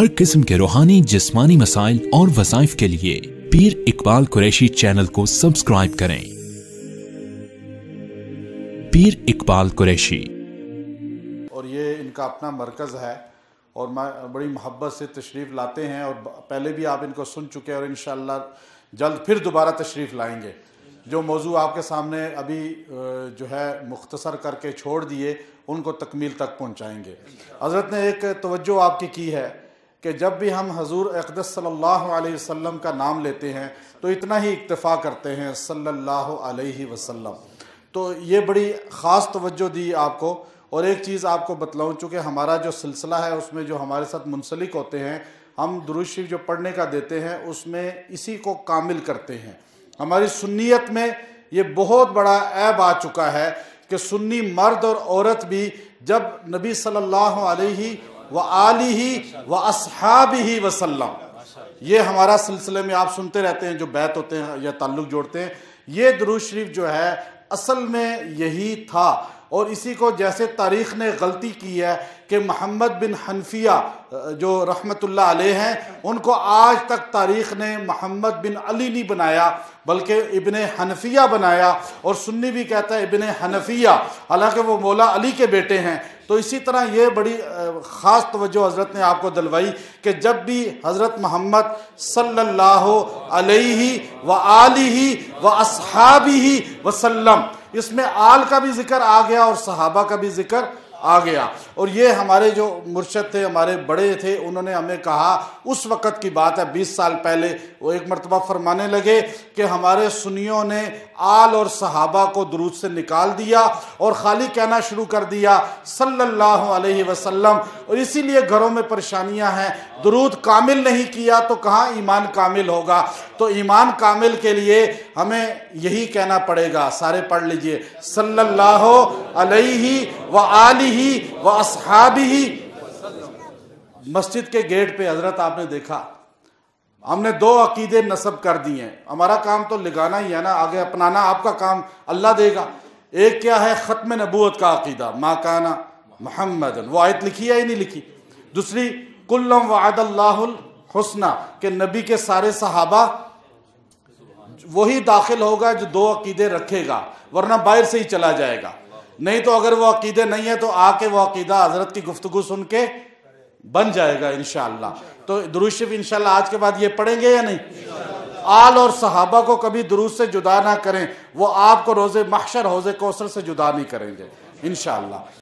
हर किस्म के रूहानी जिस्मानी मसाइल और वज़ाइफ के लिए पीर इकबाल कुरैशी चैनल को सब्सक्राइब करें। पीर इकबाल कुरैशी। और ये इनका अपना मरकज़ है और बड़ी मोहब्बत से तशरीफ़ लाते हैं और पहले भी आप इनको सुन चुके हैं और इंशाअल्लाह जल्द फिर दोबारा तशरीफ़ लाएंगे। जो मौजू आपके सामने अभी जो है मुख्तसर करके छोड़ दिए उनको तकमील तक पहुँचाएँगे। हज़रत ने एक तवज्जो आपकी की है कि जब भी हम हज़ूर अक़दस सल्लल्लाहु अलैहि वसल्लम का नाम लेते हैं तो इतना ही इक्तफ़ा करते हैं सल्लल्लाहु अलैहि वसल्लम। तो ये बड़ी ख़ास तवज्जो दी आपको। और एक चीज़ आपको बतलाऊँ, चूँकि हमारा जो सिलसिला है उसमें जो हमारे साथ मुंसलिक होते हैं, हम दुरूद शरीफ जो पढ़ने का देते हैं उसमें इसी को कामिल करते हैं। हमारी सुन्नियत में ये बहुत बड़ा ऐब आ चुका है कि सुन्नी मर्द और औरत भी जब नबी सल्लल्लाहु अलैहि व आलिहि व अस्हाबिहि वसल्लम, ये हमारा सिलसिले में आप सुनते रहते हैं जो बैत होते हैं या ताल्लुक़ जोड़ते हैं, ये दुरूद शरीफ जो है असल में यही था। और इसी को जैसे तारीख़ ने गलती की है कि मोहम्मद बिन हनफिया जो रहमतुल्लाह अलैह हैं, उनको आज तक तारीख़ ने मोहम्मद बिन अली नहीं बनाया बल्कि इब्ने हनफिया बनाया। और सुन्नी भी कहता है इब्ने हनफिया, हालांकि वो मौला अली के बेटे हैं। तो इसी तरह ये बड़ी ख़ास तवज्जो हज़रत ने आपको दिलवाई कि जब भी हज़रत मोहम्मद सल्लल्लाहु अलैहि व आलिहि व अस्हाबिहि वसल्लम, इसमें आल का भी जिक्र आ गया और सहाबा का भी जिक्र आ गया। और ये हमारे जो मुर्शद थे, हमारे बड़े थे, उन्होंने हमें कहा, उस वक़्त की बात है 20 साल पहले, वो एक मरतबा फरमाने लगे कि हमारे सुन्नियों ने आल और सहाबा को दुरूद से निकाल दिया और खाली कहना शुरू कर दिया सल्लल्लाहु अलैहि वसल्लम। और इसीलिए घरों में परेशानियां हैं। दुरूद कामिल नहीं किया तो कहाँ ईमान कामिल होगा। तो ईमान कामिल के लिए हमें यही कहना पड़ेगा। सारे पढ़ लीजिए, सल्लल्लाहु अलैहि व आलिहि व अस्हाबिहि। मस्जिद के गेट पे हजरत आपने देखा, हमने 2 अकीदे नस्ब कर दिए हैं। हमारा काम तो लगाना ही है ना, आगे अपनाना आपका काम अल्लाह देगा। एक क्या है, ख़त्म नबूवत का अकीदा, मा काना मुहम्मदन, वो आयत लिखी है या नहीं लिखी। दूसरी, कुल्लम वअदल्लाहुल हुस्ना, कि नबी के सारे सहाबा वही दाखिल होगा जो 2 अकीदे रखेगा, वरना बाहर से ही चला जाएगा। नहीं तो अगर वो अकीदे नहीं है तो आके वो अकीदा हजरत की गुफ्तगू सुन के बन जाएगा इंशाअल्लाह। तो दुरूद शरीफ इंशाअल्लाह आज के बाद ये पढ़ेंगे या नहीं। आल और सहाबा को कभी दुरूद से जुदा ना करें, वो आपको रोज़े महशर हौज़े कौसर से जुदा नहीं करेंगे इंशाअल्लाह।